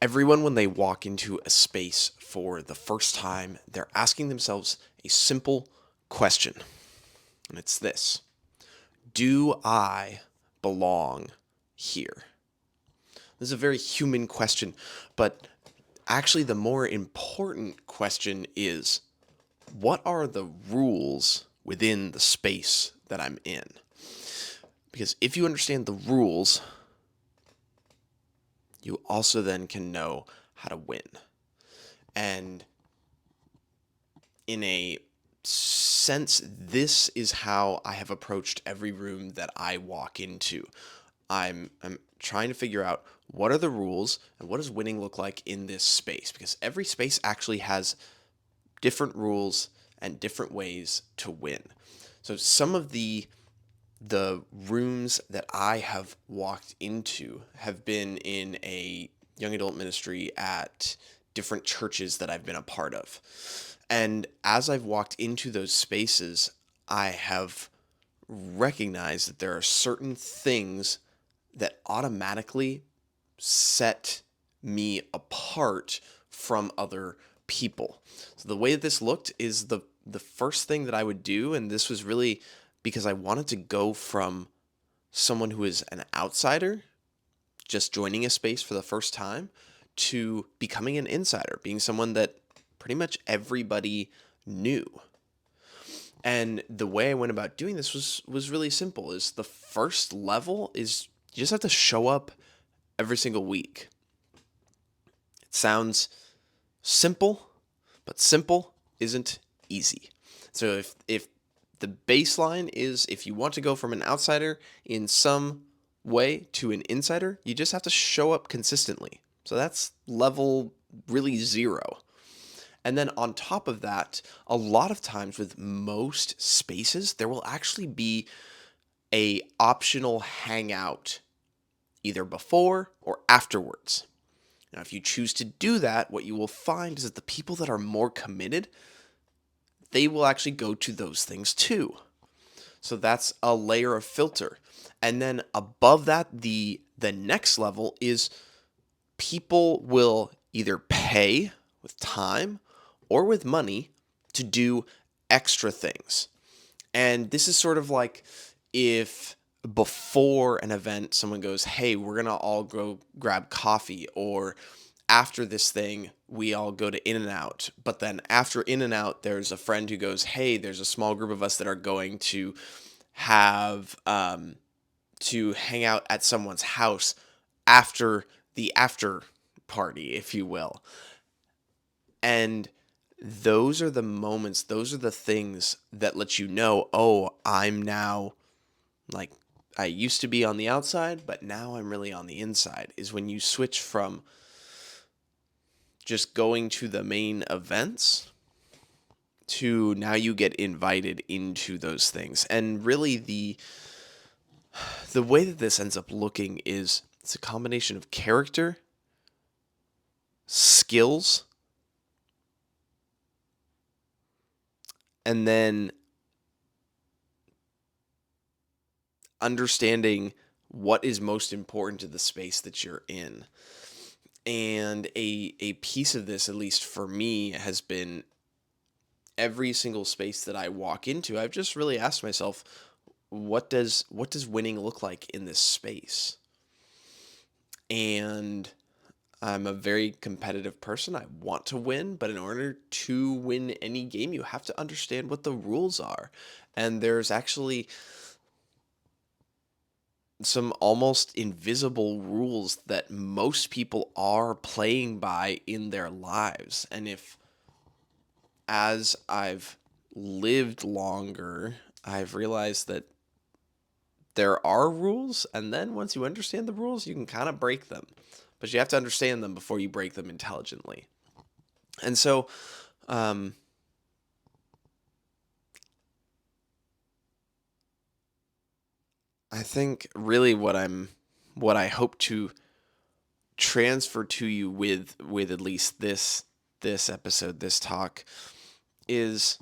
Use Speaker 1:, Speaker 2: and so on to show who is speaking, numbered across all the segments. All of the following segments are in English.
Speaker 1: Everyone, when they walk into a space for the first time, they're asking themselves a simple question. And it's this: do I belong here? This is a very human question, but actually, the more important question is, what are the rules within the space that I'm in? Because if you understand the rules, you also then can know how to win. And in a sense, this is how I have approached every room that I walk into. I'm trying to figure out what are the rules and what does winning look like in this space, because every space actually has different rules and different ways to win. So some of the rooms that I have walked into have been in a young adult ministry at different churches that I've been a part of. And as I've walked into those spaces, I have recognized that there are certain things that automatically set me apart from other people. So the way that this looked is the first thing that I would do, and this was really because I wanted to go from someone who is an outsider, just joining a space for the first time, to becoming an insider, being someone that pretty much everybody knew. And the way I went about doing this was really simple. Is the first level is you just have to show up every single week. It sounds simple, but simple isn't easy. So if the baseline is if you want to go from an outsider in some way to an insider, you just have to show up consistently. So that's level really zero. And then on top of that, a lot of times with most spaces, there will actually be a optional hangout either before or afterwards. Now, if you choose to do that, what you will find is that the people that are more committed, they will actually go to those things too. So that's a layer of filter. And then above that, the next level is people will either pay with time or with money to do extra things. And this is sort of like if before an event someone goes, "Hey, we're going to all go grab coffee," or after this thing we all go to In-N-Out. But then after In-N-Out there's a friend who goes, "Hey, there's a small group of us that are going have to hang out at someone's house after the after party, if you will." And those are the moments, those are the things that let you know, oh, I'm now like I used to be on the outside, but now I'm really on the inside, is when you switch from just going to the main events to now you get invited into those things. And really the way that this ends up looking is it's a combination of character, skills, and then understanding what is most important to the space that you're in. And a piece of this, at least for me, has been every single space that I walk into, I've just really asked myself, what does winning look like in this space? And I'm a very competitive person. I want to win, but in order to win any game, you have to understand what the rules are. And there's actually some almost invisible rules that most people are playing by in their lives. And if, as I've lived longer, I've realized that there are rules, and then once you understand the rules, you can kind of break them. But you have to understand them before you break them intelligently. And so, um, I think really what I hope to transfer to you with at least this episode, this talk, is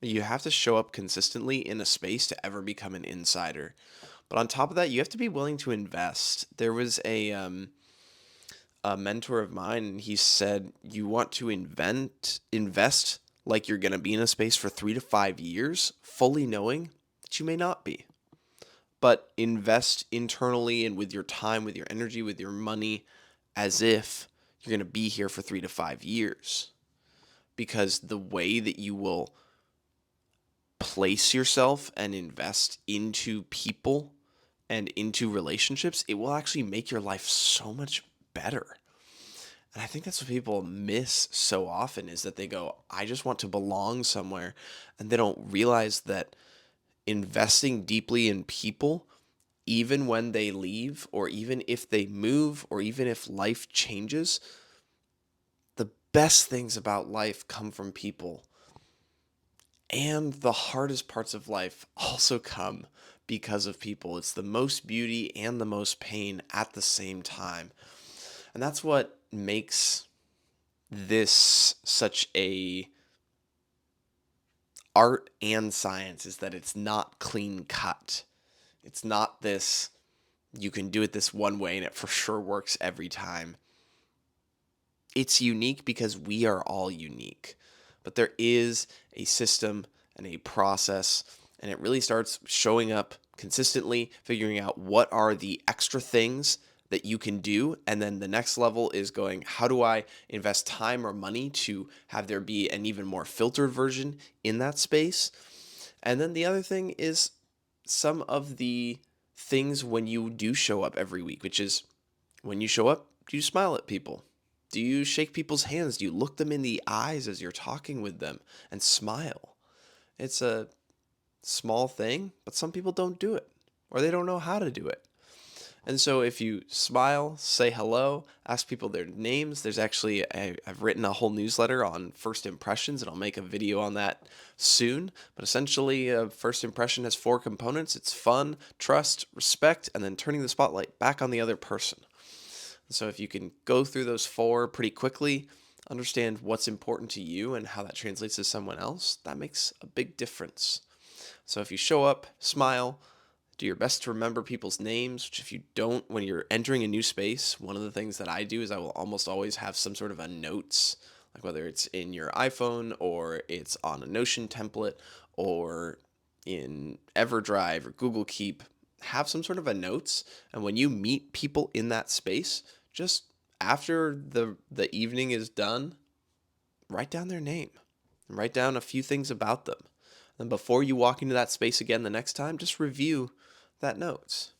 Speaker 1: you have to show up consistently in a space to ever become an insider. But on top of that, you have to be willing to invest. There was a mentor of mine, and he said, you want to invest like you're going to be in a space for 3 to 5 years, fully knowing that you may not be. But invest internally and with your time, with your energy, with your money, as if you're going to be here for 3 to 5 years. Because the way that you will place yourself and invest into people and into relationships, it will actually make your life so much better. And I think that's what people miss so often, is that they go, I just want to belong somewhere. And they don't realize that investing deeply in people, even when they leave, or even if they move, or even if life changes, the best things about life come from people. And the hardest parts of life also come because of people. It's the most beauty and the most pain at the same time. And that's what makes this such a art and science, is that it's not clean cut. It's not this, you can do it this one way and it for sure works every time. It's unique because we are all unique. But there is a system and a process, and it really starts showing up consistently, figuring out what are the extra things that you can do. And then the next level is going, how do I invest time or money to have there be an even more filtered version in that space? And then the other thing is some of the things when you do show up every week, which is, when you show up, do you smile at people? Do you shake people's hands? Do you look them in the eyes as you're talking with them and smile? It's a small thing, but some people don't do it, or they don't know how to do it. And so if you smile, say hello, ask people their names. There's actually, I've written a whole newsletter on first impressions, and I'll make a video on that soon. But essentially, a first impression has 4 components. It's fun, trust, respect, and then turning the spotlight back on the other person. So if you can go through those 4 pretty quickly, understand what's important to you and how that translates to someone else, that makes a big difference. So if you show up, smile, do your best to remember people's names, which if you don't, when you're entering a new space, one of the things that I do is I will almost always have some sort of a notes, like whether it's in your iPhone or it's on a Notion template or in EverDrive or Google Keep, have some sort of a notes. And when you meet people in that space, just after the evening is done, write down their name and write down a few things about them. And before you walk into that space again the next time, just review that notes.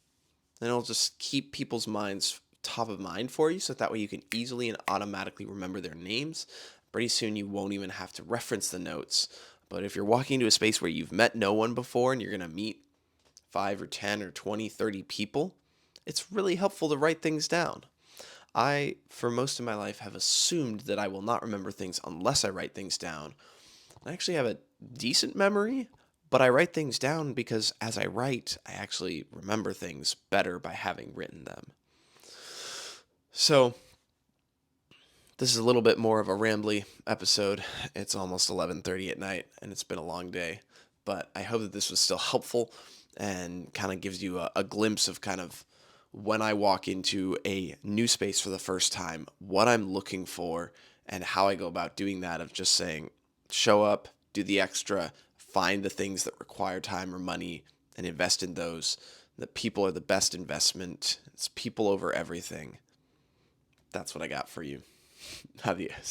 Speaker 1: And it'll just keep people's minds top of mind for you, so that way you can easily and automatically remember their names. Pretty soon you won't even have to reference the notes. But if you're walking into a space where you've met no one before and you're going to meet 5 or 10 or 20, 30 people, it's really helpful to write things down. I, for most of my life, have assumed that I will not remember things unless I write things down. I actually have a decent memory, but I write things down because as I write, I actually remember things better by having written them. So, this is a little bit more of a rambly episode. It's almost 11:30 at night, and it's been a long day. But I hope that this was still helpful and kind of gives you a glimpse of kind of when I walk into a new space for the first time, what I'm looking for, and how I go about doing that, of just saying, show up, do the extra, find the things that require time or money, and invest in those. The people are the best investment. It's people over everything. That's what I got for you. Adios.